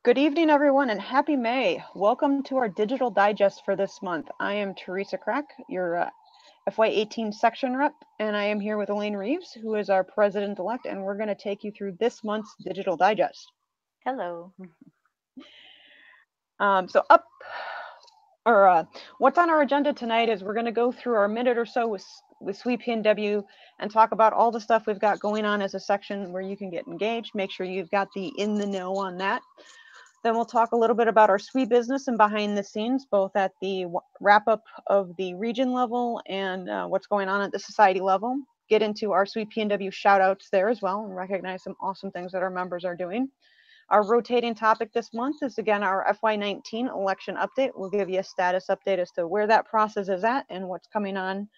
Good evening, everyone, and happy May. Welcome to our digital digest for this month. I am Theresa Krack, your FY18 section rep, and I am here with Elaine Reeves, who is our president-elect, and we're going to take you through this month's digital digest. Hello. What's on our agenda tonight is we're going to go through our minute or so with SWE PNW and talk about all the stuff we've got going on as a section where you can get engaged. Make sure you've got the in the know on that. Then we'll talk a little bit about our SWE business and behind the scenes, both at the wrap up of the region level and what's going on at the society level. Get into our SWE PNW shout outs there as well and recognize some awesome things that our members are doing. Our rotating topic this month is again our FY19 election update. We'll give you a status update as to where that process is at and what's coming on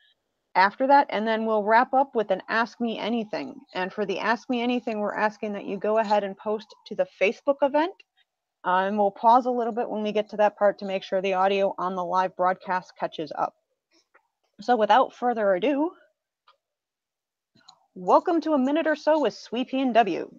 after that. And then we'll wrap up with an Ask Me Anything. And for the Ask Me Anything, we're asking that you go ahead and post to the Facebook event. And we'll pause a little bit when we get to that part to make sure the audio on the live broadcast catches up. So without further ado, welcome to a minute or so with SWE PNW.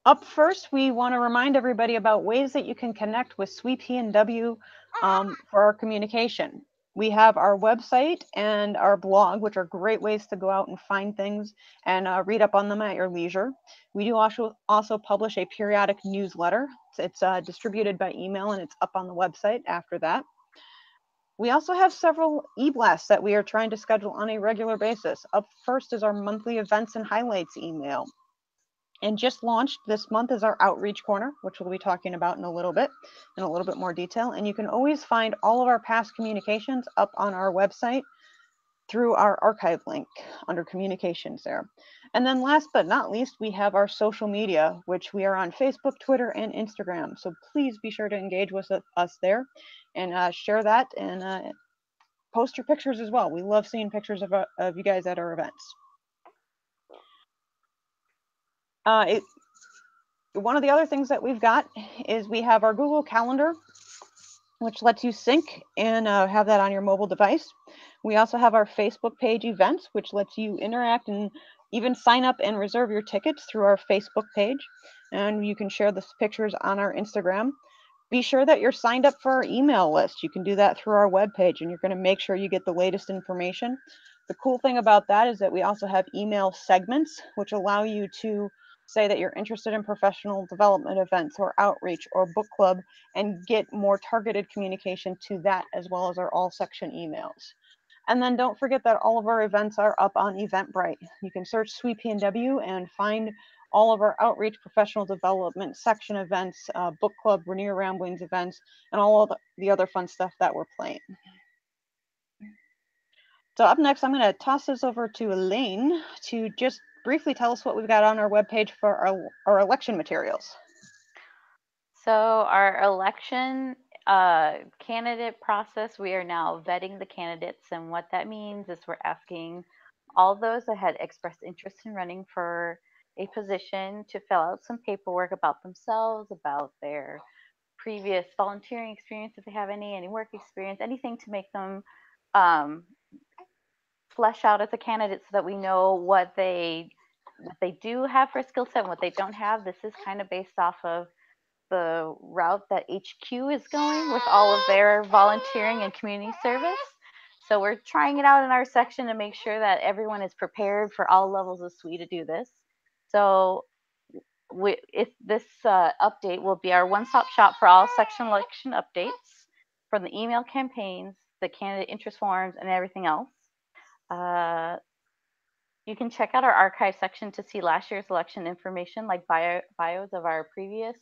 Up first, we want to remind everybody about ways that you can connect with SWE PNW for our communication. We have our website and our blog, which are great ways to go out and find things and read up on them at your leisure. We do also publish a periodic newsletter. It's distributed by email and it's up on the website after that. We also have several eBlasts that we are trying to schedule on a regular basis. Up first is our monthly events and highlights email. And just launched this month is our Outreach Corner, which we'll be talking about in a little bit more detail. And you can always find all of our past communications up on our website through our archive link under communications there. And then last but not least, we have our social media, which we are on Facebook, Twitter, and Instagram. So please be sure to engage with us there and share that and post your pictures as well. We love seeing pictures of you guys at our events. One of the other things that we've got is we have our Google Calendar, which lets you sync and have that on your mobile device. We also have our Facebook page events, which lets you interact and even sign up and reserve your tickets through our Facebook page. And you can share the pictures on our Instagram. Be sure that you're signed up for our email list. You can do that through our webpage, and you're going to make sure you get the latest information. The cool thing about that is that we also have email segments, which allow you to say that you're interested in professional development events or outreach or book club and get more targeted communication to that as well as our all section emails. And then don't forget that all of our events are up on Eventbrite. You can search SWE PNW and find all of our outreach, professional development, section events, book club, Rainier Ramblings events, and all of the other fun stuff that we're playing. So up next, I'm going to toss this over to Elaine to just briefly tell us what we've got on our webpage for our election materials. So our election candidate process, we are now vetting the candidates, and what that means is we're asking all those that had expressed interest in running for a position to fill out some paperwork about themselves, about their previous volunteering experience, if they have any work experience, anything to make them flesh out as a candidate so that we know what they do have for a skill set and what they don't have. This is kind of based off of the route that HQ is going with all of their volunteering and community service. So we're trying it out in our section to make sure that everyone is prepared for all levels of SWE to do this. So if this update will be our one-stop shop for all section election updates, from the email campaigns, the candidate interest forms, and everything else. You can check out our archive section to see last year's election information, like bios of our previous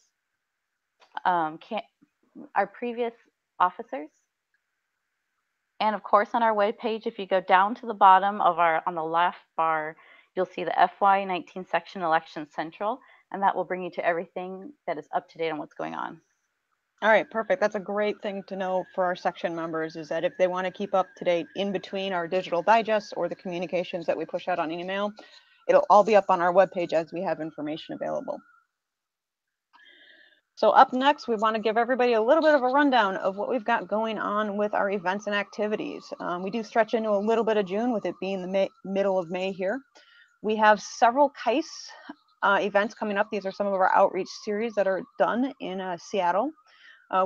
officers. And of course, on our webpage, if you go down to the bottom of on the left bar, you'll see the FY19 section Election Central, and that will bring you to everything that is up to date on what's going on. All right, perfect. That's a great thing to know for our section members, is that if they want to keep up to date in between our digital digests or the communications that we push out on email, it'll all be up on our webpage as we have information available. So up next, we want to give everybody a little bit of a rundown of what we've got going on with our events and activities. We do stretch into a little bit of June with it being the middle of May here. We have several KAIS events coming up. These are some of our outreach series that are done in Seattle.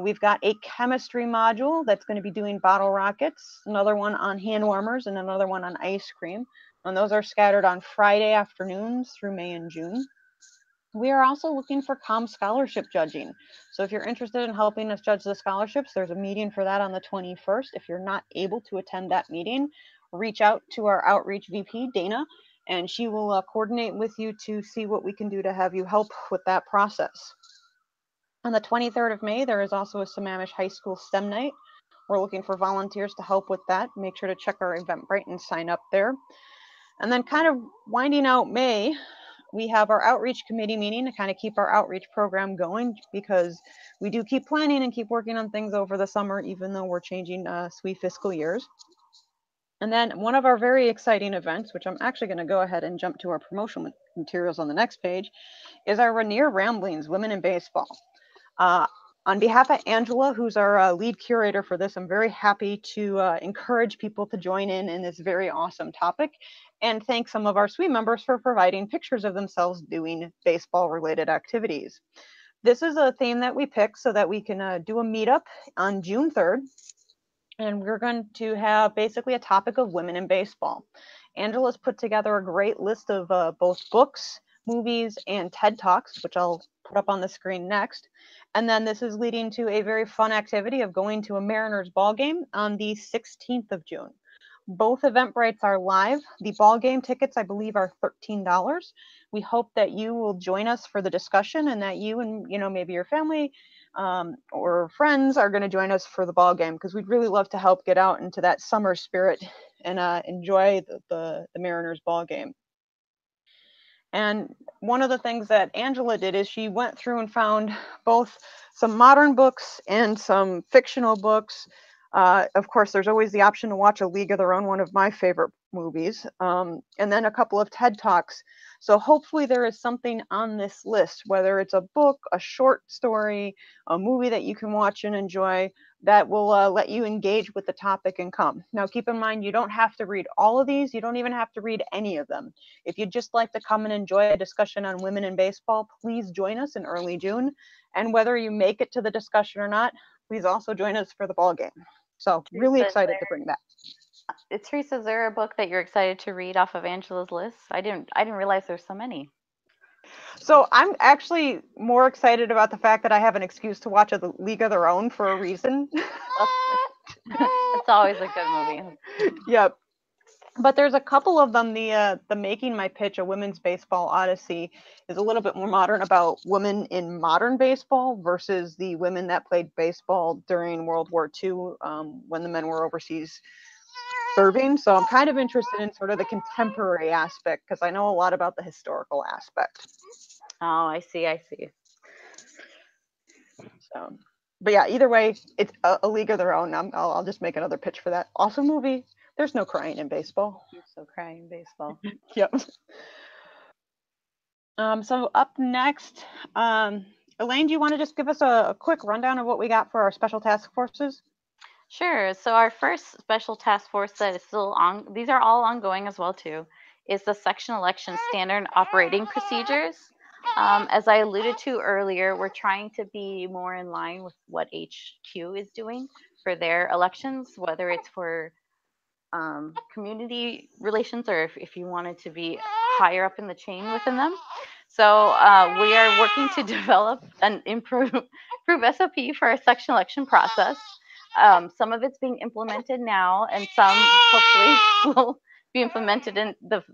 We've got a chemistry module that's going to be doing bottle rockets, another one on hand warmers, and another one on ice cream. And those are scattered on Friday afternoons through May and June. We are also looking for COM scholarship judging. So if you're interested in helping us judge the scholarships, there's a meeting for that on the 21st. If you're not able to attend that meeting, reach out to our outreach VP, Dana, and she will coordinate with you to see what we can do to have you help with that process. On the 23rd of May, there is also a Sammamish High School STEM night. We're looking for volunteers to help with that. Make sure to check our Eventbrite and sign up there. And then kind of winding out May, we have our outreach committee meeting to kind of keep our outreach program going, because we do keep planning and keep working on things over the summer, even though we're changing SWE fiscal years. And then one of our very exciting events, which I'm actually going to go ahead and jump to our promotional materials on the next page, is our Rainier Ramblings, Women in Baseball. On behalf of Angela, who's our lead curator for this, I'm very happy to encourage people to join in this very awesome topic, and thank some of our SWE members for providing pictures of themselves doing baseball-related activities. This is a theme that we picked so that we can do a meetup on June 3rd, and we're going to have basically a topic of women in baseball. Angela's put together a great list of both books, movies, and TED Talks, which I'll put up on the screen next. And then this is leading to a very fun activity of going to a Mariners ball game on the 16th of June. Both Eventbrites are live. The ball game tickets, I believe, are $13. We hope that you will join us for the discussion, and that you and maybe your family or friends are going to join us for the ball game, because we'd really love to help get out into that summer spirit and enjoy the Mariners ball game. And one of the things that Angela did is she went through and found both some modern books and some fictional books. Of course, there's always the option to watch A League of Their Own, one of my favorite movies, and then a couple of TED Talks. So hopefully there is something on this list, whether it's a book, a short story, a movie that you can watch and enjoy, that will let you engage with the topic and come. Now, keep in mind, you don't have to read all of these. You don't even have to read any of them. If you'd just like to come and enjoy a discussion on women in baseball, please join us in early June. And whether you make it to the discussion or not, please also join us for the ball game. So really excited to bring that. Theresa, is there a book that you're excited to read off of Angela's list? I didn't realize there's so many. So I'm actually more excited about the fact that I have an excuse to watch A League of Their Own for a reason. It's always a good movie. Yep. But there's a couple of them. The Making My Pitch, A Women's Baseball Odyssey, is a little bit more modern, about women in modern baseball versus the women that played baseball during World War II, when the men were overseas serving. So I'm kind of interested in sort of the contemporary aspect, because I know a lot about the historical aspect. Oh, I see. So, but yeah, either way, it's a League of Their Own. I'll just make another pitch for that. Awesome movie. There's no crying in baseball. So crying in baseball. Yep. So up next, Elaine, do you want to just give us a quick rundown of what we got for our special task forces? Sure. So our first special task force that is still on, these are all ongoing as well too, is the Section Election Standard Operating Procedures. As I alluded to earlier, we're trying to be more in line with what HQ is doing for their elections, whether it's for community relations, or if you wanted to be higher up in the chain within them. So we are working to develop an improve SOP for our section election process. Some of it's being implemented now, and some hopefully will be implemented in the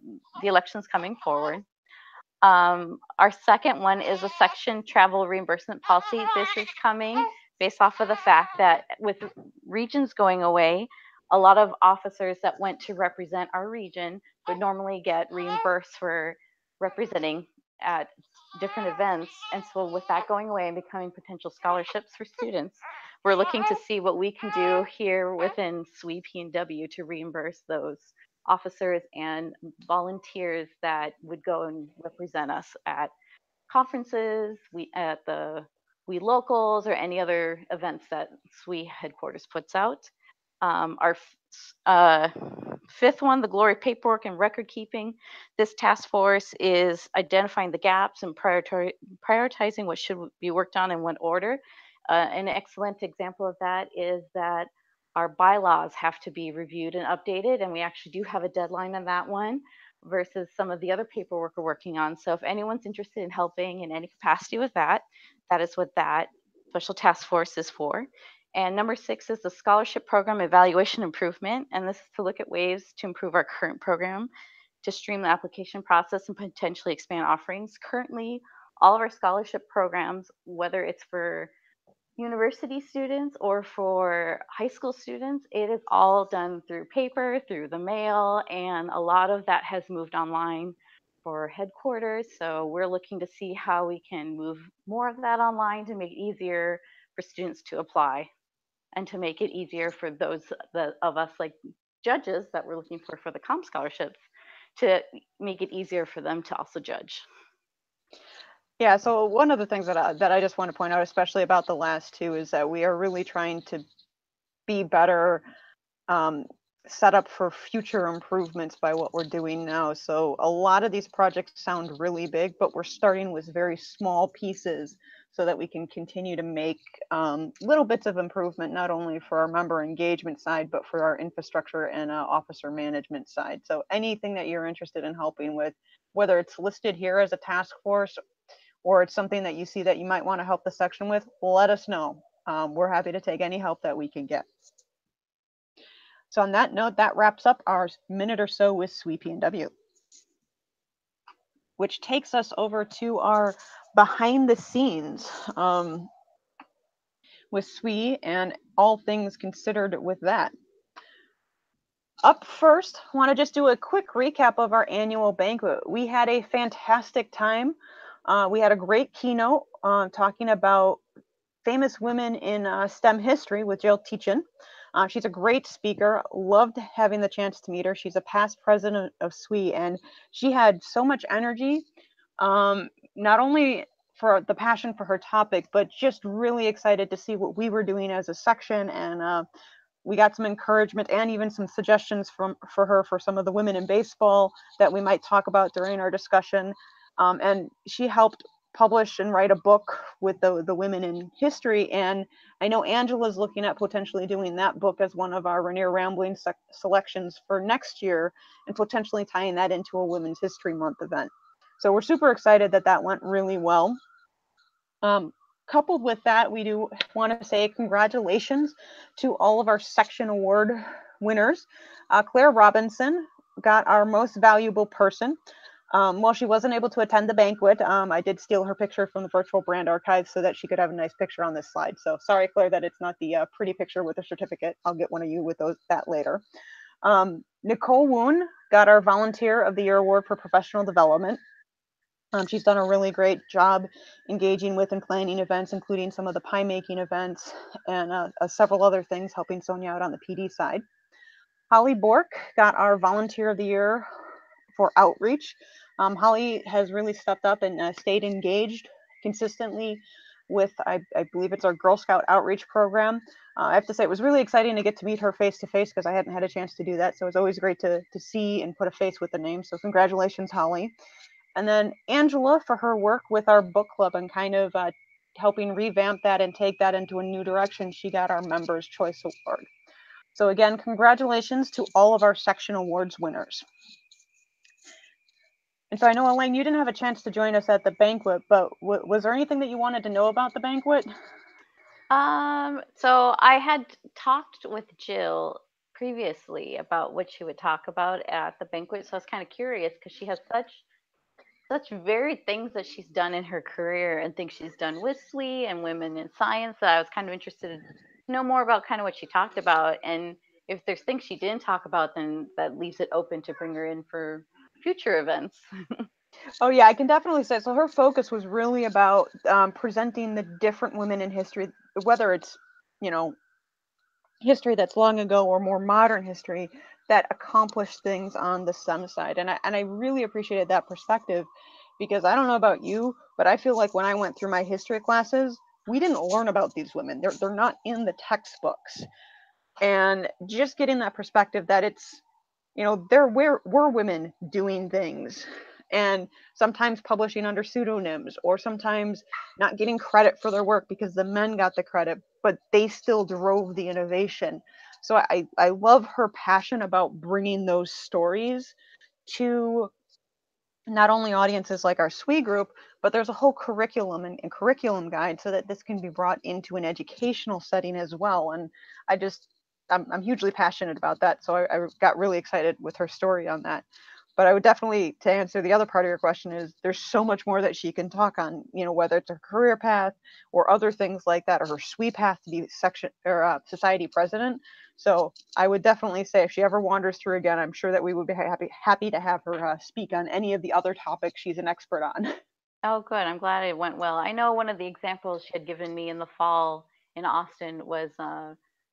elections coming forward. Our second one is a section travel reimbursement policy. This is coming based off of the fact that with regions going away, a lot of officers that went to represent our region would normally get reimbursed for representing at different events. And so with that going away and becoming potential scholarships for students, we're looking to see what we can do here within SWE PNW to reimburse those officers and volunteers that would go and represent us at conferences, at the WE locals, or any other events that SWE headquarters puts out. Our Fifth one, the glory paperwork and record keeping. This task force is identifying the gaps and prioritizing what should be worked on in what order. An excellent example of that is that our bylaws have to be reviewed and updated, and we actually do have a deadline on that one versus some of the other paperwork we're working on. So if anyone's interested in helping in any capacity with that, that is what that special task force is for. And number 6 is the scholarship program evaluation improvement. And this is to look at ways to improve our current program, to streamline the application process and potentially expand offerings. Currently, all of our scholarship programs, whether it's for university students or for high school students, it is all done through paper, through the mail, and a lot of that has moved online for headquarters. So we're looking to see how we can move more of that online to make it easier for students to apply and to make it easier for those of us like judges that we're looking for the comp scholarships to make it easier for them to also judge. Yeah, so one of the things that I just want to point out, especially about the last two, is that we are really trying to be better set up for future improvements by what we're doing now. So a lot of these projects sound really big, but we're starting with very small pieces so that we can continue to make little bits of improvement, not only for our member engagement side, but for our infrastructure and officer management side. So anything that you're interested in helping with, whether it's listed here as a task force or it's something that you see that you might want to help the section with, let us know. We're happy to take any help that we can get. So on that note, that wraps up our minute or so with SWE PNW, which takes us over to our behind the scenes with SWE and all things considered with that. Up first, I want to just do a quick recap of our annual banquet. We had a fantastic time. We had a great keynote talking about famous women in STEM history with Jill Teachin. She's a great speaker. Loved having the chance to meet her. She's a past president of SWE, and she had so much energy, not only for the passion for her topic, but just really excited to see what we were doing as a section. And we got some encouragement and even some suggestions for her for some of the women in baseball that we might talk about during our discussion. And she helped publish and write a book with the women in history. And I know Angela's looking at potentially doing that book as one of our Rainier Rambling selections for next year and potentially tying that into a Women's History Month event. So we're super excited that that went really well. Coupled with that, we do want to say congratulations to all of our section award winners. Claire Robinson got our most valuable person. While she wasn't able to attend the banquet, I did steal her picture from the virtual brand archive so that she could have a nice picture on this slide. So sorry, Claire, that it's not the pretty picture with a certificate. I'll get one of you with that later. Nicole Woon got our Volunteer of the Year Award for Professional Development. She's done a really great job engaging with and planning events, including some of the pie making events and several other things, helping Sonia out on the PD side. Holly Bork got our Volunteer of the Year for Outreach. Holly has really stepped up and stayed engaged consistently with, I believe it's our Girl Scout outreach program. I have to say it was really exciting to get to meet her face to face because I hadn't had a chance to do that. So it's always great to see and put a face with the name. So congratulations, Holly. And then Angela for her work with our book club and kind of helping revamp that and take that into a new direction. She got our Members' Choice Award. So again, congratulations to all of our section awards winners. And so I know, Elaine, you didn't have a chance to join us at the banquet, but was there anything that you wanted to know about the banquet? So I had talked with Jill previously about what she would talk about at the banquet. So I was kind of curious because she has such varied things that she's done in her career and things she's done with SWE and women in science that I was kind of interested to know more about kind of what she talked about. And if there's things she didn't talk about, then that leaves it open to bring her in for future events. Oh yeah, I can definitely say, so her focus was really about presenting the different women in history, whether it's, history that's long ago or more modern history that accomplished things on the STEM side. And I really appreciated that perspective because I don't know about you, but I feel like when I went through my history classes, we didn't learn about these women. They're not in the textbooks. And just getting that perspective that it's, you know, there were women doing things, and sometimes publishing under pseudonyms, or sometimes not getting credit for their work because the men got the credit, but they still drove the innovation. So I love her passion about bringing those stories to not only audiences like our SWE group, but there's a whole curriculum and curriculum guide so that this can be brought into an educational setting as well. And I'm hugely passionate about that. So I got really excited with her story on that. But I would definitely, to answer the other part of your question, is there's so much more that she can talk on, you know, whether it's her career path or other things like that, or her SWE path to be section or society president. So I would definitely say if she ever wanders through again, I'm sure that we would be happy to have her speak on any of the other topics she's an expert on. Oh, good. I'm glad it went well. I know one of the examples she had given me in the fall in Austin was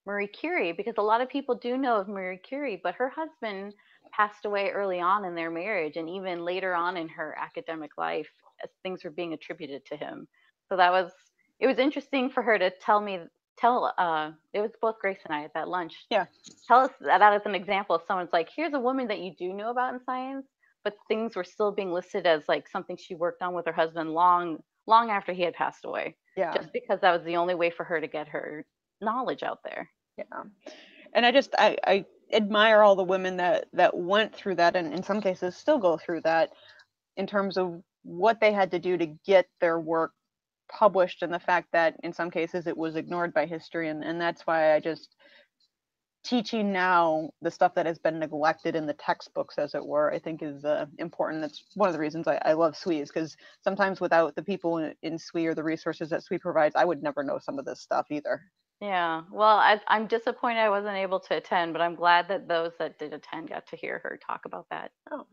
Marie Curie, because a lot of people do know of Marie Curie, but her husband passed away early on in their marriage, and even later on in her academic life, as things were being attributed to him. So it was interesting for her to it was both Grace and I at that lunch. Yeah. Tell us that as an example of someone's like, here's a woman that you do know about in science, but things were still being listed as like something she worked on with her husband long after he had passed away. Yeah. Just because that was the only way for her to get her knowledge out there. Yeah. And I admire all the women that went through that, and in some cases still go through that, in terms of what they had to do to get their work published, and the fact that in some cases it was ignored by history. And that's why I just, teaching now the stuff that has been neglected in the textbooks, as it were, I think is important. That's one of the reasons I love SWE, is because sometimes without the people in SWE or the resources that SWE provides, I would never know some of this stuff either. Yeah. Well, I'm disappointed I wasn't able to attend, but I'm glad that those that did attend got to hear her talk about that. Oh.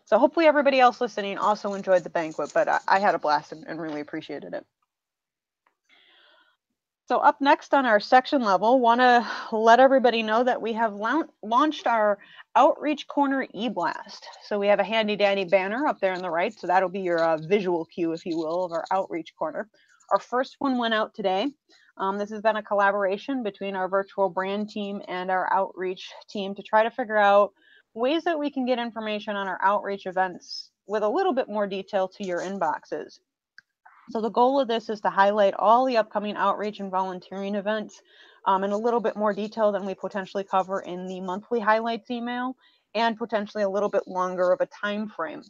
So hopefully everybody else listening also enjoyed the banquet, but I had a blast and really appreciated it. So up next on our section level, want to let everybody know that we have launched our Outreach Corner eBlast. So we have a handy dandy banner up there on the right. So that'll be your visual cue, if you will, of our Outreach Corner. Our first one went out today. This has been a collaboration between our virtual brand team and our outreach team to try to figure out ways that we can get information on our outreach events with a little bit more detail to your inboxes. So the goal of this is to highlight all the upcoming outreach and volunteering events in a little bit more detail than we potentially cover in the monthly highlights email, and potentially a little bit longer of a time frame.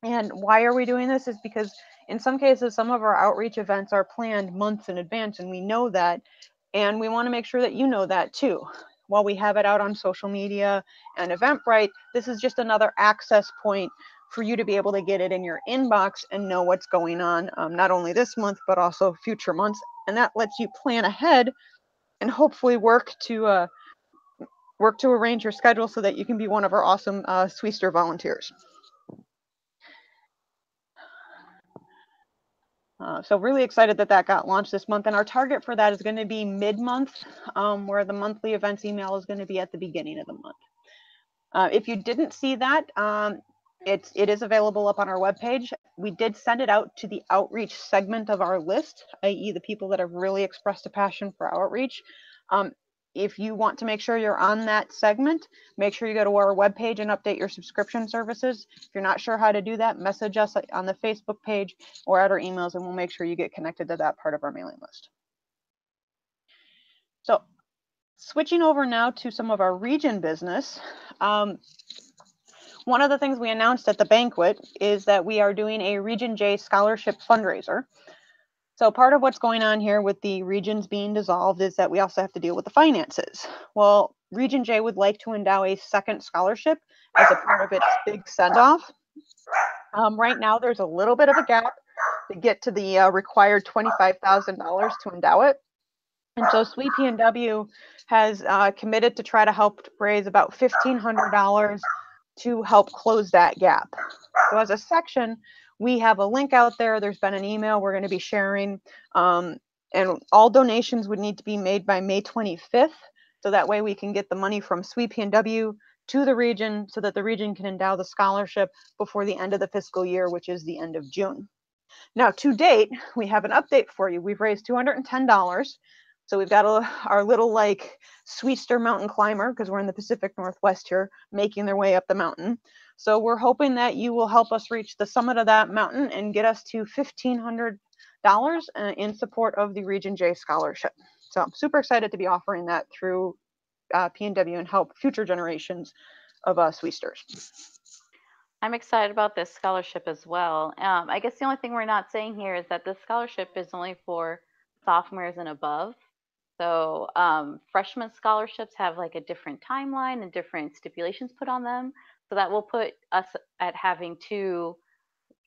And why are we doing this? Is because in some cases, some of our outreach events are planned months in advance, and we know that, and we want to make sure that you know that too. While we have it out on social media and Eventbrite, this is just another access point for you to be able to get it in your inbox and know what's going on, not only this month, but also future months. And that lets you plan ahead and hopefully work to arrange your schedule so that you can be one of our awesome SWEster volunteers. So really excited that got launched this month. And our target for that is going to be mid-month, where the monthly events email is going to be at the beginning of the month. If you didn't see that, it is available up on our webpage. We did send it out to the outreach segment of our list, i.e. the people that have really expressed a passion for outreach. If you want to make sure you're on that segment, make sure you go to our webpage and update your subscription services. If you're not sure how to do that, message us on the Facebook page or at our emails, and we'll make sure you get connected to that part of our mailing list. So switching over now to some of our region business. One of the things we announced at the banquet is that we are doing a Region J scholarship fundraiser. So part of what's going on here with the regions being dissolved is that we also have to deal with the finances. Well, Region J would like to endow a second scholarship as a part of its big send-off. Right now, there's a little bit of a gap to get to the required $25,000 to endow it. And so SWE PNW has committed to try to help raise about $1,500 to help close that gap. So as a section, we have a link out there. There's been an email we're going to be sharing, and all donations would need to be made by May 25th. So that way we can get the money from SWE PNW to the region so that the region can endow the scholarship before the end of the fiscal year, which is the end of June. Now, to date, we have an update for you. We've raised $210. So we've got our little like Sweetster mountain climber, because we're in the Pacific Northwest here, making their way up the mountain. So we're hoping that you will help us reach the summit of that mountain and get us to $1,500 in support of the Region J scholarship. So I'm super excited to be offering that through PNW and help future generations of Sweetsters. I'm excited about this scholarship as well. I guess the only thing we're not saying here is that this scholarship is only for sophomores and above. So freshman scholarships have like a different timeline and different stipulations put on them. So that will put us at having 2,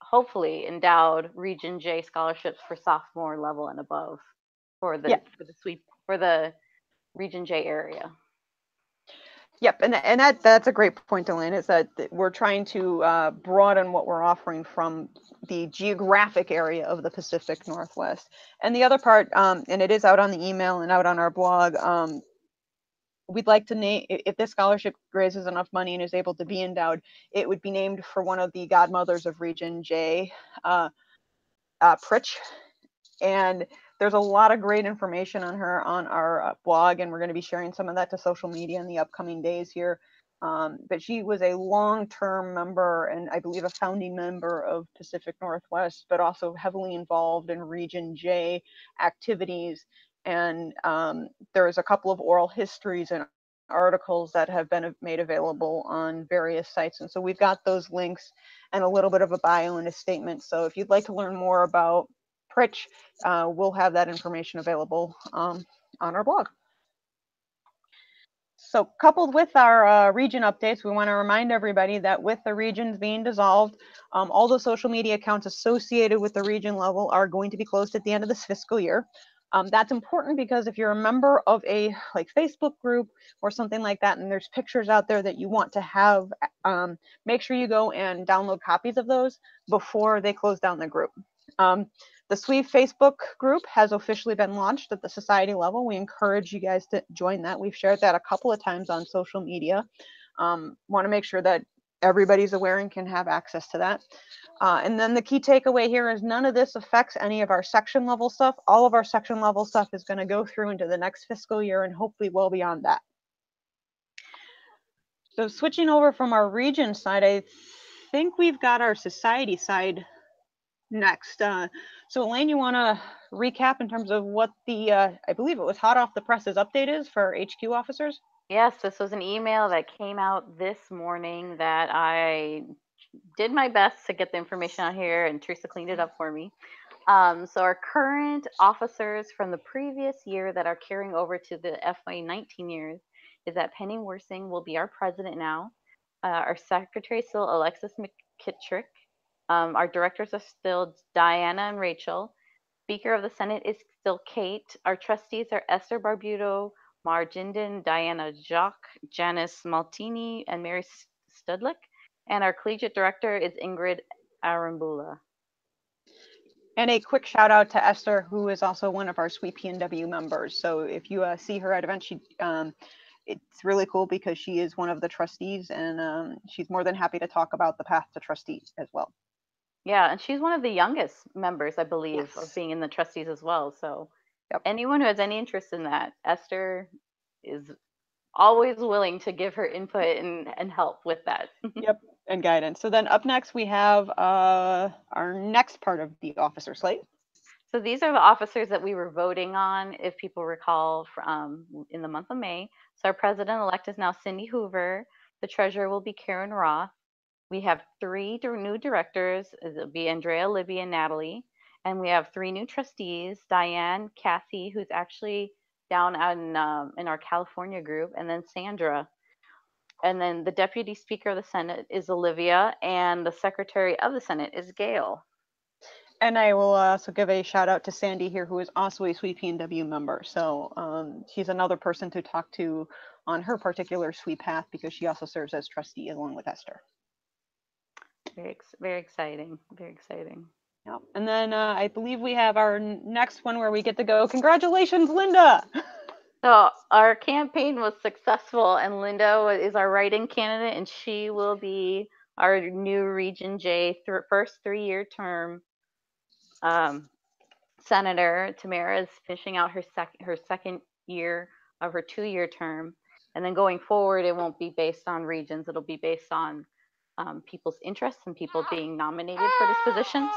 hopefully, endowed Region J scholarships for sophomore level and above for the for the Region J area. Yep, and that's a great point, Elaine, is that we're trying to broaden what we're offering from the geographic area of the Pacific Northwest. And the other part, and it is out on the email and out on our blog, we'd like to name, if this scholarship raises enough money and is able to be endowed, it would be named for one of the godmothers of Region J, Pritch. And there's a lot of great information on her on our blog, and we're going to be sharing some of that to social media in the upcoming days here. But she was a long-term member and I believe a founding member of Pacific Northwest, but also heavily involved in Region J activities. And there's a couple of oral histories and articles that have been made available on various sites. And so we've got those links and a little bit of a bio and a statement. So if you'd like to learn more about Pritch, we'll have that information available on our blog. So coupled with our region updates, we want to remind everybody that with the regions being dissolved, all the social media accounts associated with the region level are going to be closed at the end of this fiscal year. That's important because if you're a member of a like Facebook group or something like that, and there's pictures out there that you want to have, make sure you go and download copies of those before they close down the group. The SWE Facebook group has officially been launched at the society level. We encourage you guys to join that. We've shared that a couple of times on social media. Want to make sure that everybody's aware and can have access to that. And then the key takeaway here is none of this affects any of our section level stuff. All of our section level stuff is going to go through into the next fiscal year and hopefully well beyond that. So switching over from our region side, I think we've got our society side next. So Elaine, you want to recap in terms of what the, I believe it was hot off the presses update is for HQ officers? Yes, this was an email that came out this morning that I did my best to get the information out here, and Theresa cleaned it up for me. So our current officers from the previous year that are carrying over to the FY19 years is that Penny Worsing will be our president now. Our secretary is still Alexis McKittrick. Our directors are still Diana and Rachel. Speaker of the Senate is still Kate. Our trustees are Esther Barbuto, Mar Jinden, Diana Jacques, Janice Maltini, and Mary Studlick. And our collegiate director is Ingrid Arambula. And a quick shout out to Esther, who is also one of our SWE PNW members. So if you see her at events, it's really cool because she is one of the trustees, and she's more than happy to talk about the path to trustee as well. Yeah, and she's one of the youngest members, I believe, Yes. of being in the trustees as well. So yep. Anyone who has any interest in that, Esther is always willing to give her input and help with that. Yep, and guidance. So then up next, we have our next part of the officer slate. So these are the officers that we were voting on, if people recall, from in the month of May. So our president-elect is now Cindy Hoover. The treasurer will be Karen Roth. We have 3 new directors. It'll be Andrea, Libby, and Natalie. And we have 3 new trustees, Diane, Kathy, who's actually down in our California group, and then Sandra. And then the deputy speaker of the Senate is Olivia, and the secretary of the Senate is Gail. And I will also give a shout out to Sandy here, who is also a SWE PNW member. So she's another person to talk to on her particular SWE path because she also serves as trustee along with Esther. Very exciting. Very exciting. Yep. And then I believe we have our next one where we get to go. Congratulations, Linda. So our campaign was successful, and Linda is our write-in candidate, and she will be our new Region J first 3-year term Senator Tamara is finishing out her second year of her 2-year term, and then going forward, it won't be based on regions. It'll be based on people's interests and people being nominated for this position.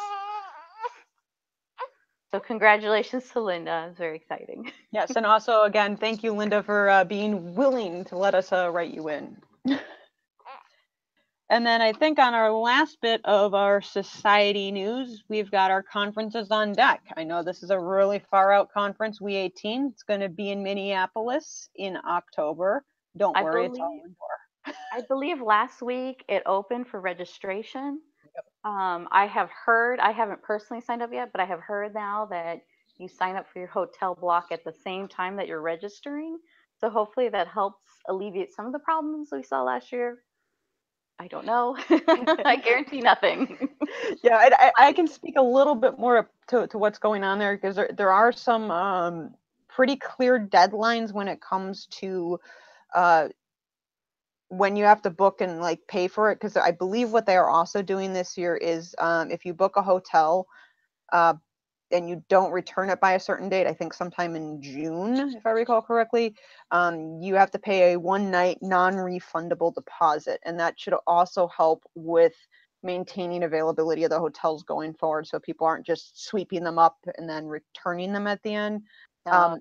So congratulations to Linda. It's very exciting. Yes, and also, again, thank you, Linda, for being willing to let us write you in. And then I think on our last bit of our society news, we've got our conferences on deck. I know this is a really far out conference, WE 18. It's going to be in Minneapolis in October. Don't worry, it's all indoor. I believe last week it opened for registration. Yep. I haven't personally signed up yet, but I have heard now that you sign up for your hotel block at the same time that you're registering. So hopefully that helps alleviate some of the problems we saw last year. I don't know. I guarantee nothing. Yeah, I can speak a little bit more to what's going on there, because there are some pretty clear deadlines when it comes to when you have to book and like pay for it. Because I believe what they are also doing this year is if you book a hotel and you don't return it by a certain date, I think sometime in June, if I recall correctly, you have to pay a one-night non-refundable deposit. And that should also help with maintaining availability of the hotels going forward, so people aren't just sweeping them up and then returning them at the end. Okay.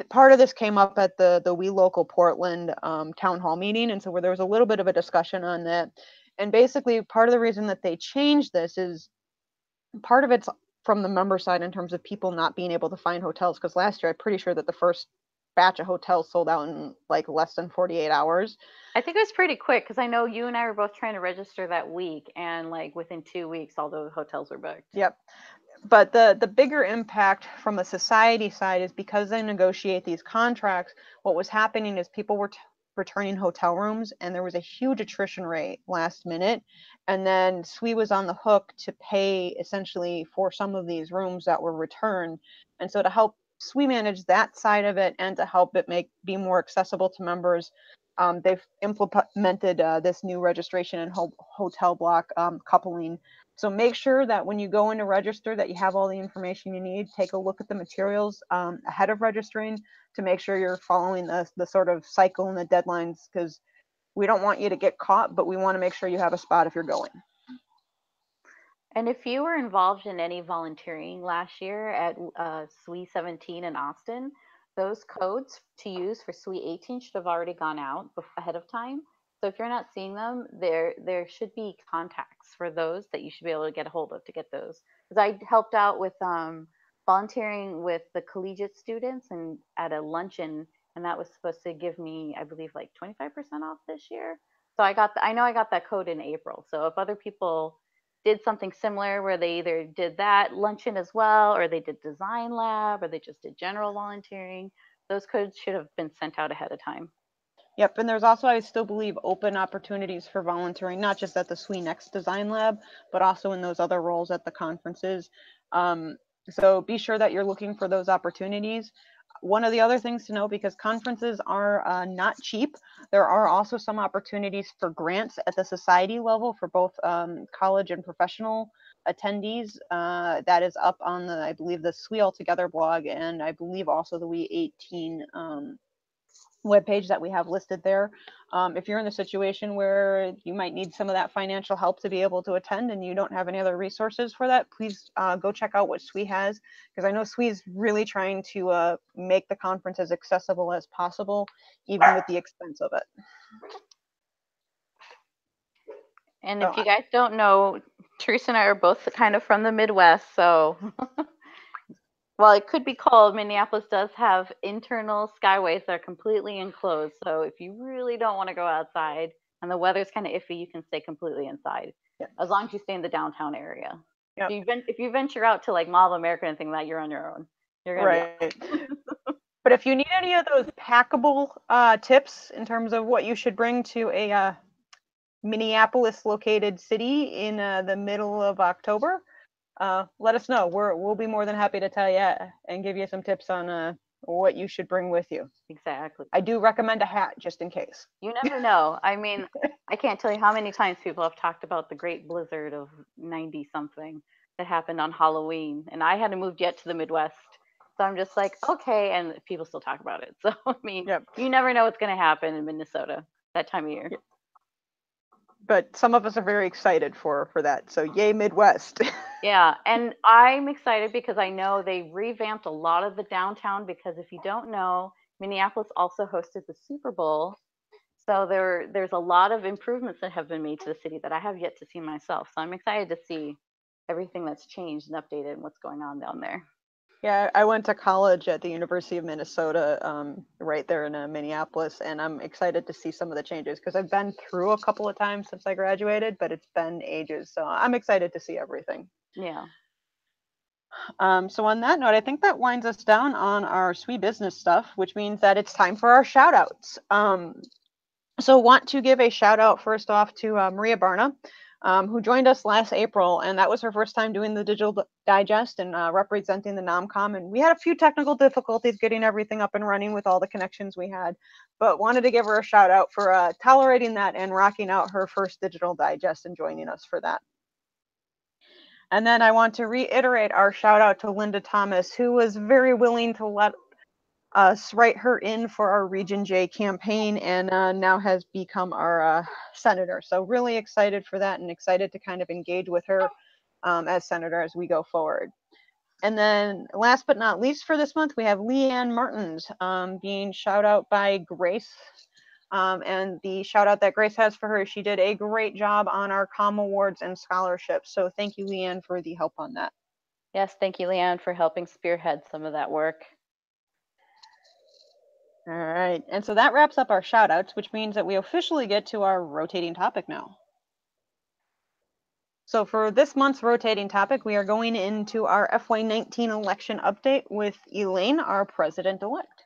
Part of this came up at the WE Local Portland town hall meeting, and so where there was a little bit of a discussion on that. And basically, part of the reason that they changed this is part of it's from the member side in terms of people not being able to find hotels, because last year I'm pretty sure that the first batch of hotels sold out in like less than 48 hours. I think it was pretty quick, because I know you and I were both trying to register that week, and like within 2 weeks all the hotels were booked. Yep. But the bigger impact from a society side is because they negotiate these contracts, what was happening is people were returning hotel rooms, and there was a huge attrition rate last minute. And then SWE was on the hook to pay essentially for some of these rooms that were returned. And so to help SWE manage that side of it and to help it be more accessible to members, they've implemented this new registration and hotel block coupling. So make sure that when you go in to register that you have all the information you need. Take a look at the materials ahead of registering to make sure you're following the sort of cycle and the deadlines, because we don't want you to get caught, but we want to make sure you have a spot if you're going. And if you were involved in any volunteering last year at SWE 17 in Austin, those codes to use for SWE 18 should have already gone out ahead of time. So if you're not seeing them, there should be contacts for those that you should be able to get a hold of to get those. Because I helped out with volunteering with the collegiate students and at a luncheon, and that was supposed to give me, I believe, like 25% off this year. So I know I got that code in April. So if other people did something similar where they either did that luncheon as well, or they did design lab, or they just did general volunteering, those codes should have been sent out ahead of time. Yep, and there's also, I still believe, open opportunities for volunteering, not just at the SWE Next Design Lab, but also in those other roles at the conferences. So be sure that you're looking for those opportunities. One of the other things to know, because conferences are not cheap, there are also some opportunities for grants at the society level for both college and professional attendees. That is up on the, I believe, the SWE Altogether blog, and I believe also the WE 18 webpage that we have listed there. If you're in the situation where you might need some of that financial help to be able to attend and you don't have any other resources for that, please go check out what SWE has, because I know SWE is really trying to make the conference as accessible as possible, even with the expense of it. And if you guys don't know, Theresa and I are both kind of from the Midwest, so well, it could be cold. Minneapolis does have internal skyways that are completely enclosed. So if you really don't want to go outside and the weather's kind of iffy, you can stay completely inside, as long as you stay in the downtown area. Yep. If you venture out to like Mall of America and things like that, you're on your own. You're gonna right. But if you need any of those packable tips in terms of what you should bring to a Minneapolis located city in the middle of October, let us know. We'll be more than happy to tell you and give you some tips on what you should bring with you. Exactly. I do recommend a hat just in case. You never know. I mean, I can't tell you how many times people have talked about the great blizzard of 90 something. that happened on Halloween, and I hadn't moved yet to the Midwest. So I'm just like, okay, and people still talk about it. So I mean, Yep. you never know what's going to happen in Minnesota that time of year. Yep. But some of us are very excited for that. So yay, Midwest. Yeah, and I'm excited because I know they revamped a lot of the downtown, because if you don't know, Minneapolis also hosted the Super Bowl. So there's a lot of improvements that have been made to the city that I have yet to see myself. So I'm excited to see everything that's changed and updated and what's going on down there. Yeah, I went to college at the University of Minnesota, right there in Minneapolis, and I'm excited to see some of the changes because I've been through a couple of times since I graduated, but it's been ages. So I'm excited to see everything. Yeah. So on that note, I think that winds us down on our SWE business stuff, which means that it's time for our shout outs. So want to give a shout out first off to Maria Barna, who joined us last April, and that was her first time doing the Digital Digest and representing the NomCom. And we had a few technical difficulties getting everything up and running with all the connections we had, but wanted to give her a shout out for tolerating that and rocking out her first Digital Digest and joining us for that. And then I want to reiterate our shout out to Linda Thomas, who was very willing to let us write her in for our Region J campaign, and now has become our senator. So really excited for that, and excited to kind of engage with her as senator as we go forward. And then last but not least for this month, we have Leanne Martins being shout out by Grace. And the shout out that Grace has for her, she did a great job on our COM awards and scholarships. So thank you, Leanne, for the help on that. Yes, thank you, Leanne, for helping spearhead some of that work. All right, and so that wraps up our shout outs, which means that we officially get to our rotating topic now. So for this month's rotating topic, we are going into our FY19 election update with Elaine, our president-elect.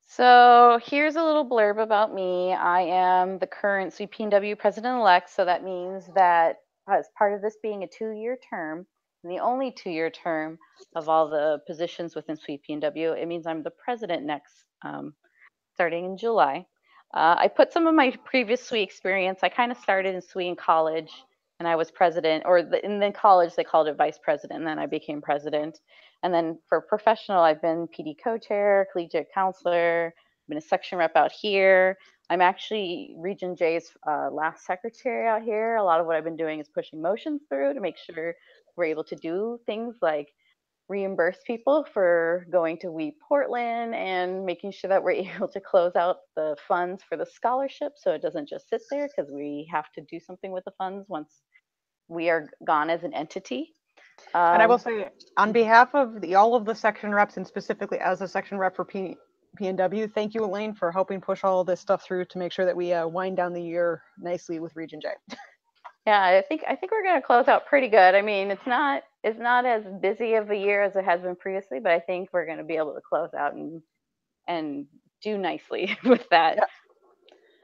So here's a little blurb about me. I am the current SWE PNW president-elect, so that means that as part of this being a 2-year term, and the only 2-year term of all the positions within SWE PNW, it means I'm the president next, starting in July. I put some of my previous SWE experience. I kind of started in SWE in college, and I was president, or in the college they called it vice president, and then I became president. And then for professional, I've been PD co-chair, collegiate counselor, been a section rep out here. I'm actually Region J's last secretary out here. A lot of what I've been doing is pushing motions through to make sure we're able to do things like reimburse people for going to WE Portland and making sure that we're able to close out the funds for the scholarship so it doesn't just sit there, because we have to do something with the funds once we are gone as an entity. And I will say, on behalf of all of the section reps, and specifically as a section rep for PNW, thank you, Elaine, for helping push all this stuff through to make sure that we wind down the year nicely with Region J. Yeah, I think we're going to close out pretty good. I mean, it's not as busy of a year as it has been previously, but I think we're going to be able to close out and do nicely with that.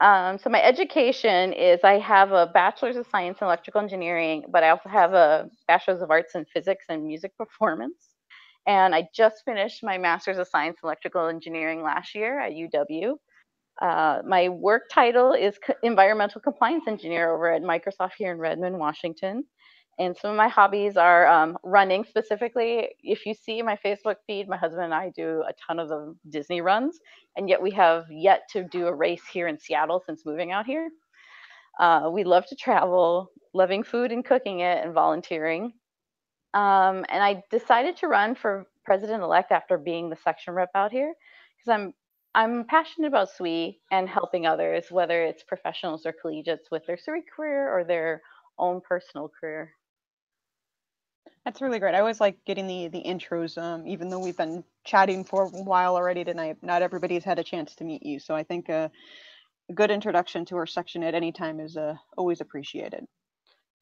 Yeah. So my education is, I have a bachelor's of science in electrical engineering, but I also have a bachelor's of arts in physics and music performance. And I just finished my master's of science in electrical engineering last year at UW. My work title is environmental compliance engineer over at Microsoft here in Redmond, Washington. And some of my hobbies are running specifically. If you see my Facebook feed, my husband and I do a ton of the Disney runs, and yet we have yet to do a race here in Seattle since moving out here. We love to travel, loving food and cooking it, and volunteering. And I decided to run for president-elect after being the section rep out here, because I'm passionate about SWE and helping others, whether it's professionals or collegiates with their SWE career or their own personal career. That's really great. I always like getting the intros, even though we've been chatting for a while already tonight. Not everybody's had a chance to meet you, so I think a good introduction to our section at any time is always appreciated.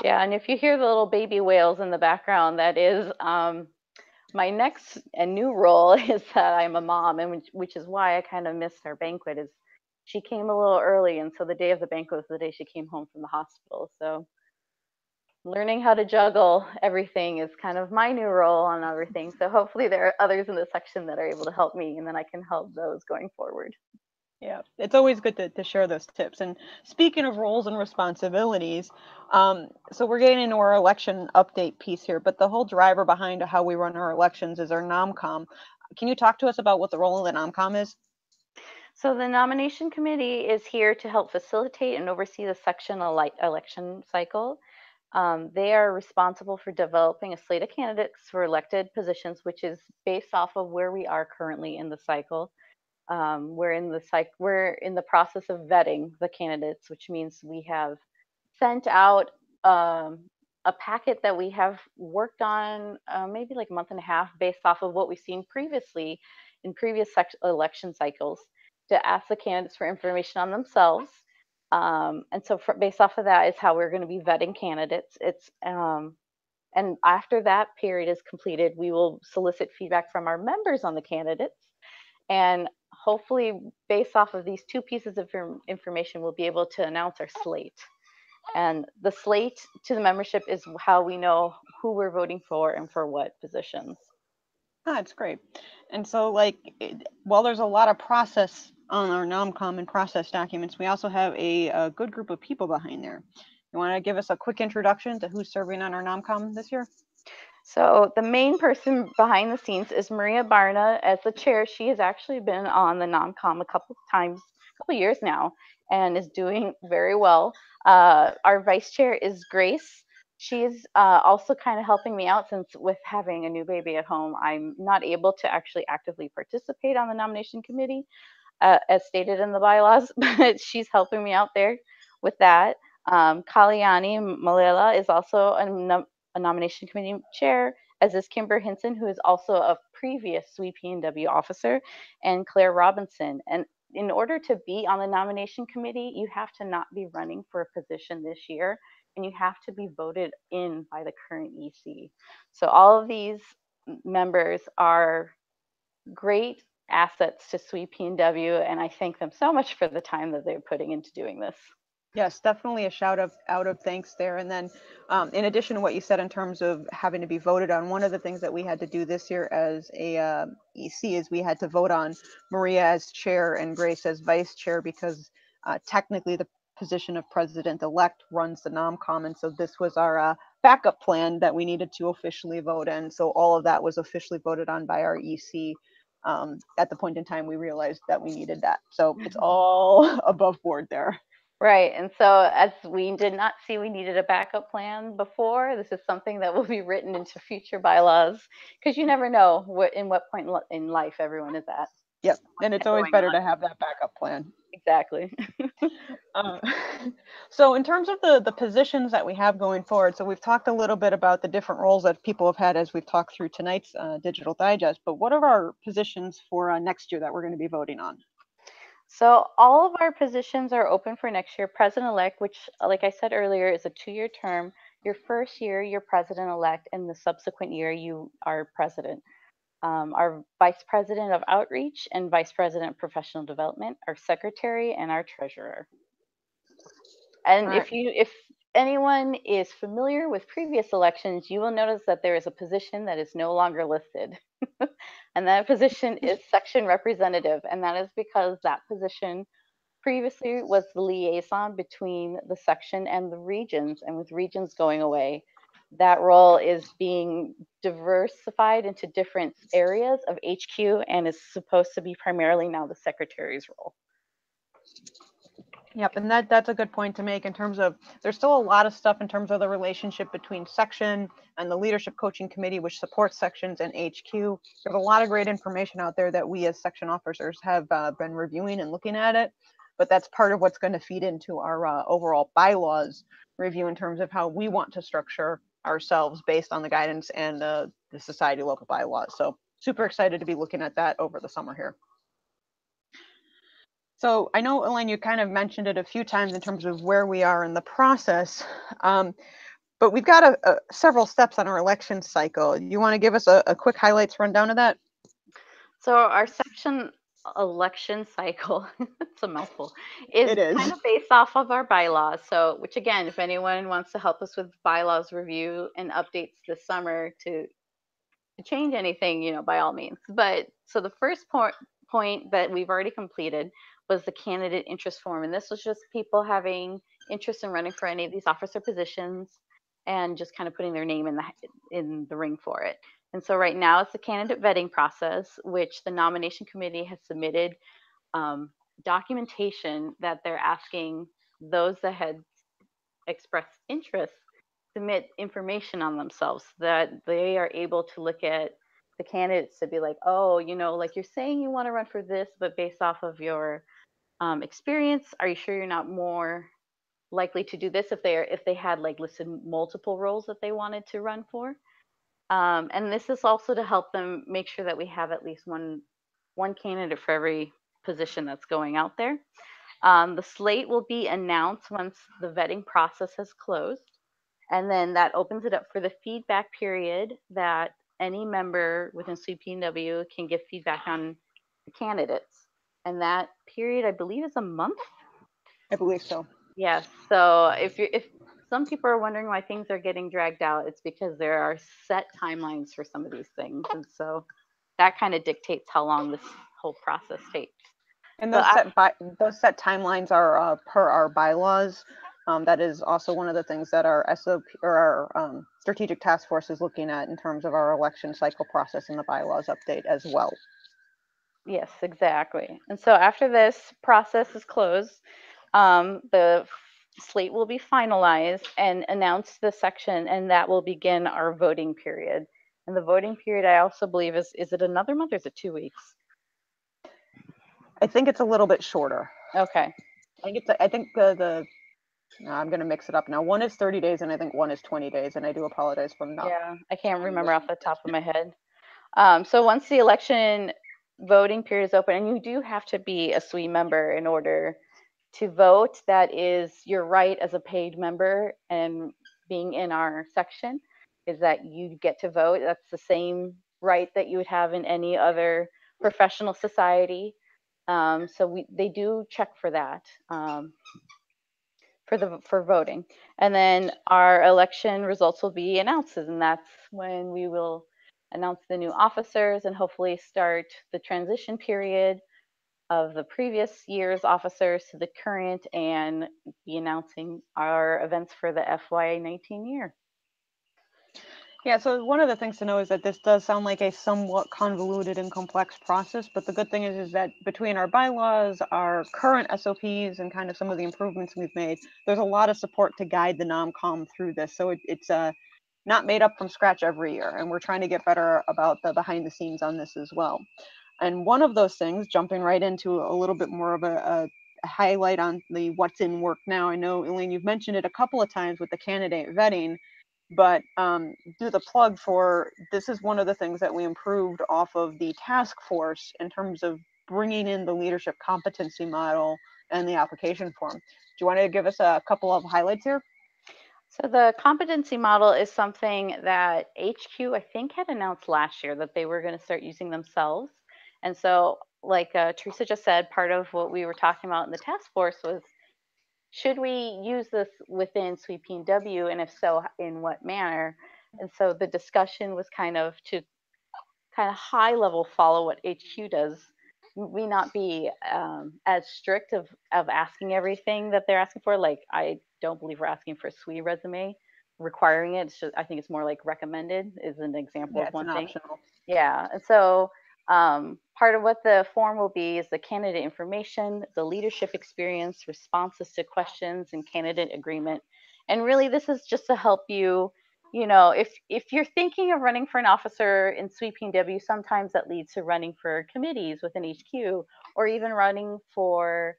Yeah, and if you hear the little baby whales in the background, that is my next and new role is that I'm a mom, and which is why I kind of missed our banquet. Is she came a little early, and so the day of the banquet was the day she came home from the hospital. So learning how to juggle everything is kind of my new role on everything. So hopefully there are others in the section that are able to help me, and then I can help those going forward. Yeah, it's always good to share those tips. And speaking of roles and responsibilities, so we're getting into our election update piece here, but the whole driver behind how we run our elections is our NOMCOM. Can you talk to us about what the role of the NOMCOM is? So the nomination committee is here to help facilitate and oversee the section election cycle. They are responsible for developing a slate of candidates for elected positions, which is based off of where we are currently in the cycle. We're in the process of vetting the candidates, which means we have sent out a packet that we have worked on maybe like a month and a half based off of what we've seen previously in previous election cycles to ask the candidates for information on themselves. And so based off of that is how we're going to be vetting candidates. And after that period is completed, we will solicit feedback from our members on the candidates. And hopefully, based off of these two pieces of information, we'll be able to announce our slate. And the slate to the membership is how we know who we're voting for and for what positions. That's great. And so, like, while there's a lot of process on our NOMCOM and process documents, we also have a good group of people behind there. You want to give us a quick introduction to who's serving on our NOMCOM this year? So the main person behind the scenes is Maria Barna as the chair. She has actually been on the NOMCOM a couple years now, and is doing very well. Our vice chair is Grace. She's also kind of helping me out since with having a new baby at home, I'm not able to actually actively participate on the nomination committee as stated in the bylaws, but she's helping me out there with that. Kalyani Malela is also a nomination committee chair, as is Kimber Hinson, who is also a previous SWE PNW officer, and Claire Robinson. And in order to be on the nomination committee, you have to not be running for a position this year, and you have to be voted in by the current EC. So all of these members are great assets to SWE PNW, and I thank them so much for the time that they're putting into doing this. Yes, definitely a shout out of thanks there. And then in addition to what you said in terms of having to be voted on, one of the things that we had to do this year as a EC is we had to vote on Maria as chair and Grace as vice chair, because technically the position of president-elect runs the NOMCOM. And so this was our backup plan that we needed to officially vote in. So all of that was officially voted on by our EC. At the point in time, we realized that we needed that. So it's all above board there. Right. And so, as we did not see we needed a backup plan before, this is something that will be written into future bylaws, because you never know what point in life everyone is at. Yep. And it's always better to have that backup plan. Exactly. So in terms of the positions that we have going forward, so we've talked a little bit about the different roles that people have had as we've talked through tonight's Digital Digest, but what are our positions for next year that we're going to be voting on? So all of our positions are open for next year. President-elect, which, like I said earlier, is a 2-year term. Your first year, you're president-elect, and the subsequent year, you are president. Our vice president of outreach and vice president of professional development, our secretary, and our treasurer. And Right. if anyone is familiar with previous elections, you will notice that there is a position that is no longer listed. And that position is section representative. And that is because that position previously was the liaison between the section and the regions. And with regions going away, that role is being diversified into different areas of HQ and is supposed to be primarily now the secretary's role. Yep, and that's a good point to make in terms of there's still a lot of stuff in terms of the relationship between section and the leadership coaching committee, which supports sections and HQ. There's a lot of great information out there that we as section officers have been reviewing and looking at it, but that's part of what's going to feed into our overall bylaws review in terms of how we want to structure ourselves based on the guidance and the society local bylaws. So super excited to be looking at that over the summer here. So I know, Elaine, you kind of mentioned it a few times in terms of where we are in the process, but we've got several steps on our election cycle. You want to give us a quick highlights rundown of that? So our section election cycle, it's a mouthful, is kind of based off of our bylaws. So, which again, if anyone wants to help us with bylaws review and updates this summer to change anything, by all means. But so the first point that we've already completed was the candidate interest form. And this was just people having interest in running for any of these officer positions and just kind of putting their name in the ring for it. And so right now it's the candidate vetting process, which the nomination committee has submitted documentation that they're asking those that had expressed interest submit information on themselves so that they are able to look at the candidates to be like, oh, like you're saying you want to run for this, but based off of your experience, are you sure you're not more likely to do this if they had like listed multiple roles that they wanted to run for? And this is also to help them make sure that we have at least one candidate for every position that's going out there. The slate will be announced once the vetting process has closed, and then that opens it up for the feedback period that any member within SWE PNW can give feedback on the candidates. And that period, I believe, is a month. I believe so. Yes. So if some people are wondering why things are getting dragged out, it's because there are set timelines for some of these things, and so that kind of dictates how long this whole process takes. And So those set timelines are per our bylaws. That is also one of the things that our SOP or our strategic task force is looking at in terms of our election cycle process and the bylaws update as well. Yes, exactly. And so after this process is closed, the slate will be finalized and announce the section, and that will begin our voting period. And the voting period, I also believe, is it another month or is it 2 weeks? I think it's a little bit shorter. Okay. I think the I'm going to mix it up now. One is 30 days, and I think one is 20 days. And I do apologize for not. Yeah, I can't remember off the top of my head. So once the election voting period is open, and you do have to be a SWE member in order to vote. That is your right as a paid member, and being in our section is that you get to vote. That's the same right that you would have in any other professional society. So they do check for that. For voting, and then our election results will be announced, and that's when we will announce the new officers and hopefully start the transition period of the previous year's officers to the current, and be announcing our events for the FY19 year. Yeah, so one of the things to know is that this does sound like a somewhat convoluted and complex process, but the good thing is that between our bylaws, our current SOPs, and kind of some of the improvements we've made, there's a lot of support to guide the NOMCOM through this. So it's not made up from scratch every year, and we're trying to get better about the behind the scenes on this as well. And one of those things, jumping right into a little bit more of a highlight on the what's in work now. I know, Elaine, you've mentioned it a couple of times with the candidate vetting, but do the plug for this is one of the things that we improved off of the task force in terms of bringing in the leadership competency model and the application form. Do you want to give us a couple of highlights here? So the competency model is something that HQ, I think, had announced last year that they were going to start using themselves. And so, like Theresa just said, part of what we were talking about in the task force was, should we use this within SWE PNW, and if so, in what manner? And so the discussion was kind of to kind of high level follow what HQ does. We not be as strict of asking everything that they're asking for. Like, I don't believe we're asking for a SWE resume, requiring it. It's just, I think it's more like recommended is an example of one thing. Optional. Yeah. And so part of what the form will be is the candidate information, the leadership experience, responses to questions, and candidate agreement. And really, this is just to help you, if you're thinking of running for an officer in SWE PNW, sometimes that leads to running for committees within HQ, or even running for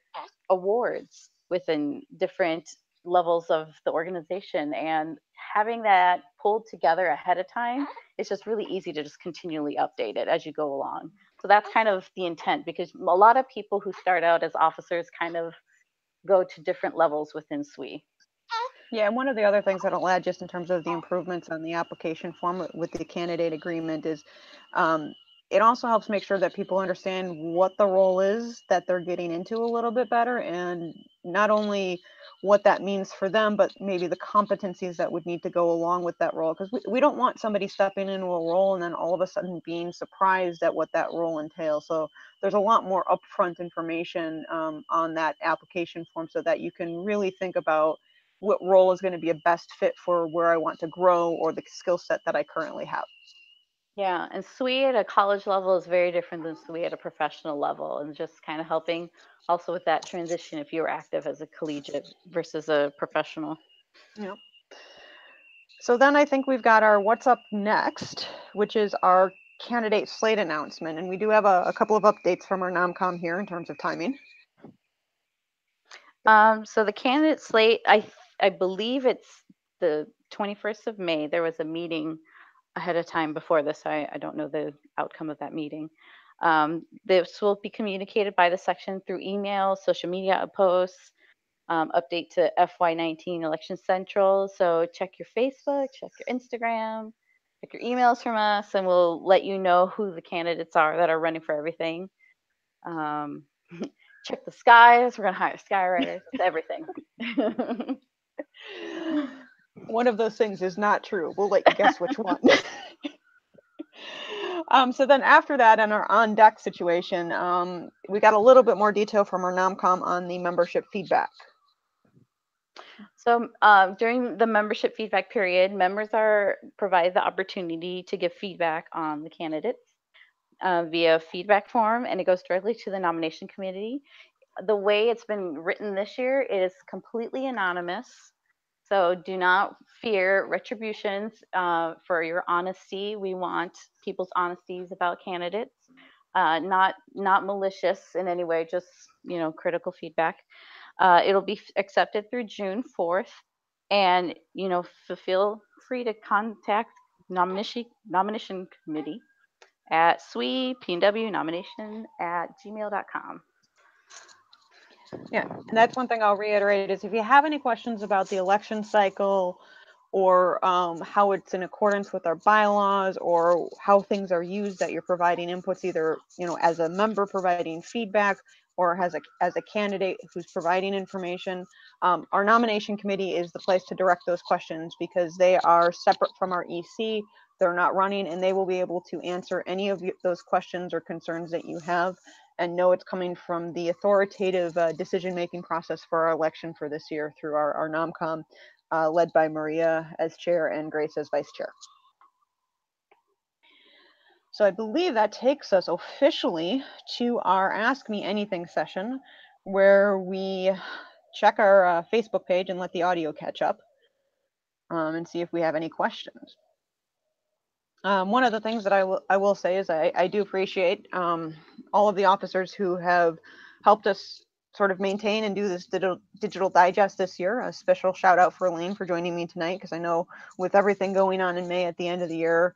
awards within different levels of the organization. And having that pulled together ahead of time, it's just really easy to just continually update it as you go along. So that's kind of the intent, because a lot of people who start out as officers kind of go to different levels within SWE. Yeah, and one of the other things that I'll add just in terms of the improvements on the application form with the candidate agreement is it also helps make sure that people understand what the role is that they're getting into a little bit better, and not only what that means for them, but maybe the competencies that would need to go along with that role. Because we don't want somebody stepping into a role and then all of a sudden being surprised at what that role entails. So there's a lot more upfront information on that application form so that you can really think about what role is going to be a best fit for where I want to grow or the skill set that I currently have. Yeah, and SWE at a college level is very different than SWE at a professional level, and just kind of helping also with that transition if you were active as a collegiate versus a professional. Yeah. So then I think we've got our what's up next, which is our candidate slate announcement. And we do have a couple of updates from our NomCom here in terms of timing. So the candidate slate, I believe it's the 21st of May. There was a meeting ahead of time before this. I don't know the outcome of that meeting. This will be communicated by the section through email, social media posts, update to FY19 Election Central. So check your Facebook, check your Instagram, check your emails from us, and we'll let you know who the candidates are that are running for everything. Check the skies. We're going to hire skywriters. It's everything. One of those things is not true. We'll let you guess which one. So then after that, in our on deck situation, we got a little bit more detail from our NomCom on the membership feedback. So during the membership feedback period, members are provided the opportunity to give feedback on the candidates via feedback form, and it goes directly to the nomination committee. The way it's been written this year is completely anonymous. So do not fear retributions for your honesty. We want people's honesties about candidates, not malicious in any way, just critical feedback. It'll be accepted through June 4th, and feel free to contact nomination committee at SWE PNW nomination at gmail.com. Yeah, and that's one thing I'll reiterate is if you have any questions about the election cycle or how it's in accordance with our bylaws or how things are used that you're providing inputs, either as a member providing feedback or as a candidate who's providing information, our nomination committee is the place to direct those questions because they are separate from our EC. They're not running, and they will be able to answer any of those questions or concerns that you have and know it's coming from the authoritative decision-making process for our election for this year through our NomCom, led by Maria as chair and Grace as vice chair. So I believe that takes us officially to our Ask Me Anything session, where we check our Facebook page and let the audio catch up and see if we have any questions. One of the things that I will say is I do appreciate all of the officers who have helped us sort of maintain and do this digital digest this year. A special shout out for Elaine for joining me tonight, because I know with everything going on in May at the end of the year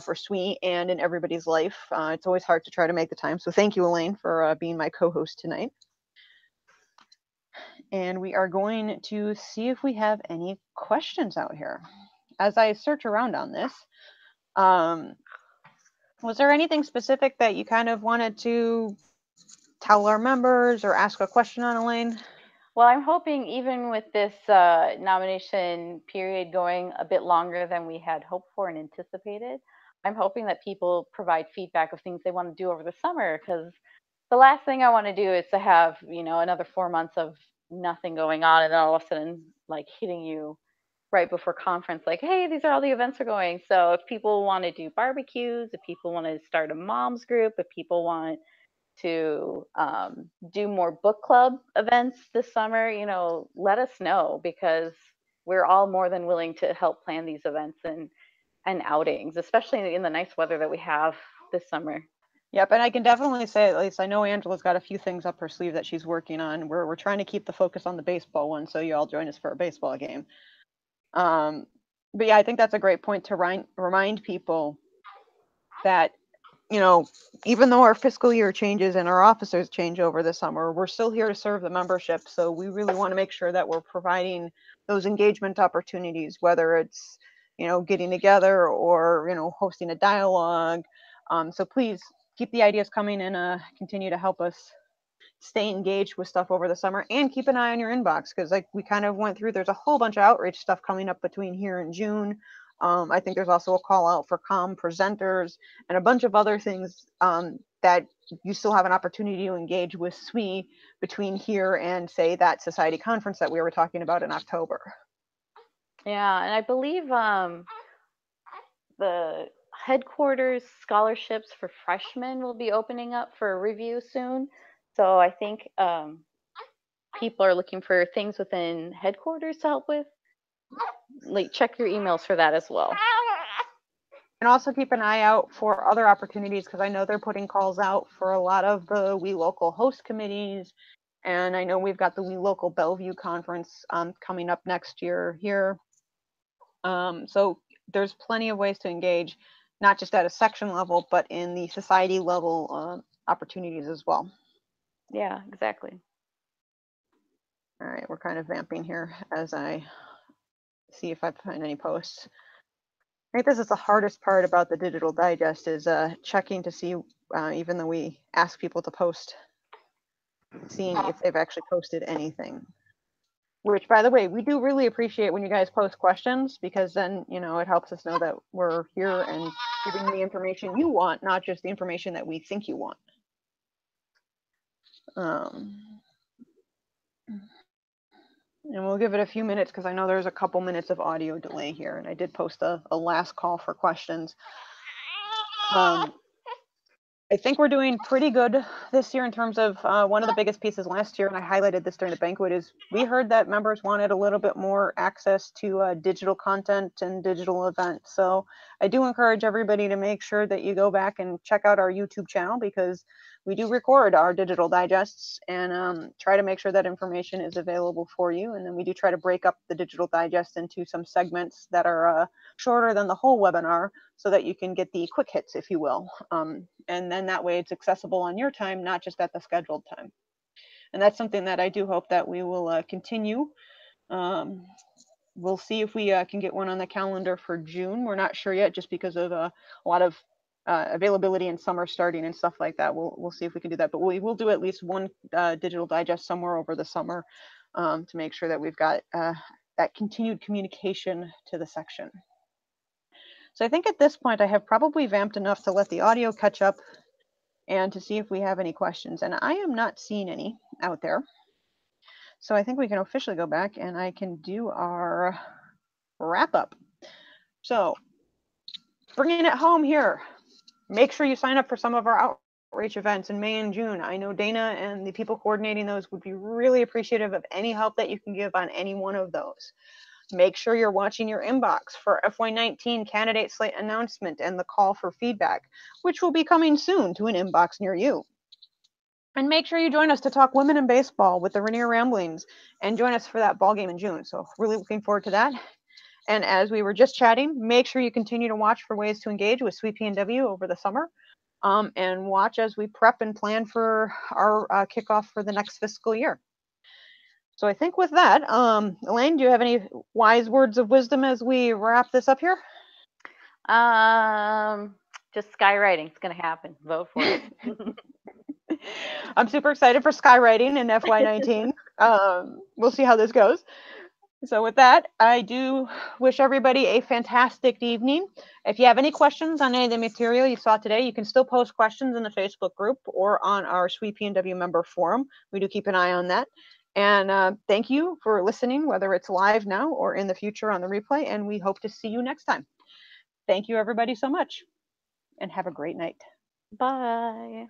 for SWE and in everybody's life, it's always hard to try to make the time. So thank you, Elaine, for being my co-host tonight. And we are going to see if we have any questions out here. As I search around on this, was there anything specific that you kind of wanted to tell our members or ask a question on, Elaine? Well, I'm hoping even with this nomination period going a bit longer than we had hoped for and anticipated, I'm hoping that people provide feedback of things they want to do over the summer, because the last thing I want to do is to have, another 4 months of nothing going on and then all of a sudden like hitting you right before conference, like, hey, these are all the events are going. So if people want to do barbecues, if people want to start a mom's group, if people want to do more book club events this summer, let us know, because we're all more than willing to help plan these events and outings, especially in the nice weather that we have this summer. Yep, and I can definitely say, at least I know Angela's got a few things up her sleeve that she's working on. We're trying to keep the focus on the baseball one, so you all join us for a baseball game. But yeah, I think that's a great point to remind people that, even though our fiscal year changes and our officers change over the summer, we're still here to serve the membership. So we really want to make sure that we're providing those engagement opportunities, whether it's, getting together or, hosting a dialogue, So please keep the ideas coming and continue to help us stay engaged with stuff over the summer, and keep an eye on your inbox, because like we kind of went through, there's a whole bunch of outreach stuff coming up between here and June. I think there's also a call out for presenters and a bunch of other things that you still have an opportunity to engage with SWE between here and, say, that society conference that we were talking about in October. Yeah, and I believe the headquarters scholarships for freshmen will be opening up for a review soon. So I think people are looking for things within headquarters to help with. Like, check your emails for that as well. And also keep an eye out for other opportunities, because I know they're putting calls out for a lot of the We Local host committees. And I know we've got the We Local Bellevue conference coming up next year here. So there's plenty of ways to engage, not just at a section level, but in the society level opportunities as well. Yeah, exactly. All right, we're kind of vamping here as I see if I find any posts. I think this is the hardest part about the digital digest, is checking to see, even though we ask people to post, seeing if they've actually posted anything. Which, by the way, we do really appreciate when you guys post questions, because then, you know, it helps us know that we're here and giving you the information you want, not just the information that we think you want. And we'll give it a few minutes, because I know there's a couple minutes of audio delay here, and I did post a last call for questions. I think we're doing pretty good this year in terms of one of the biggest pieces last year, and I highlighted this during the banquet, is we heard that members wanted a little bit more access to digital content and digital events. So I do encourage everybody to make sure that you go back and check out our YouTube channel, because we do record our digital digests and try to make sure that information is available for you. And then we do try to break up the digital digest into some segments that are shorter than the whole webinar, so that you can get the quick hits, if you will. And then that way it's accessible on your time, not just at the scheduled time. And that's something that I do hope that we will continue. We'll see if we can get one on the calendar for June. We're not sure yet, just because of a lot of availability and summer starting and stuff like that. We'll see if we can do that, but we will do at least one digital digest somewhere over the summer to make sure that we've got that continued communication to the section. So I think at this point I have probably vamped enough to let the audio catch up and to see if we have any questions. And I am not seeing any out there. So I think we can officially go back and I can do our wrap up. So bringing it home here, make sure you sign up for some of our outreach events in May and June. I know Dana and the people coordinating those would be really appreciative of any help that you can give on any one of those. Make sure you're watching your inbox for FY19 candidate slate announcement and the call for feedback, which will be coming soon to an inbox near you. And make sure you join us to talk women in baseball with the Rainier Ramblings, and join us for that ball game in June. So really looking forward to that. And as we were just chatting, make sure you continue to watch for ways to engage with SWE PNW over the summer, and watch as we prep and plan for our kickoff for the next fiscal year. So I think with that, Elaine, do you have any wise words of wisdom as we wrap this up here? Just skywriting. It's going to happen. Vote for it. I'm super excited for skywriting in FY19. We'll see how this goes. So with that, I do wish everybody a fantastic evening. If you have any questions on any of the material you saw today, you can still post questions in the Facebook group or on our SWE PNW member forum. We do keep an eye on that. And thank you for listening, whether it's live now or in the future on the replay, and we hope to see you next time. Thank you, everybody, so much, and have a great night. Bye.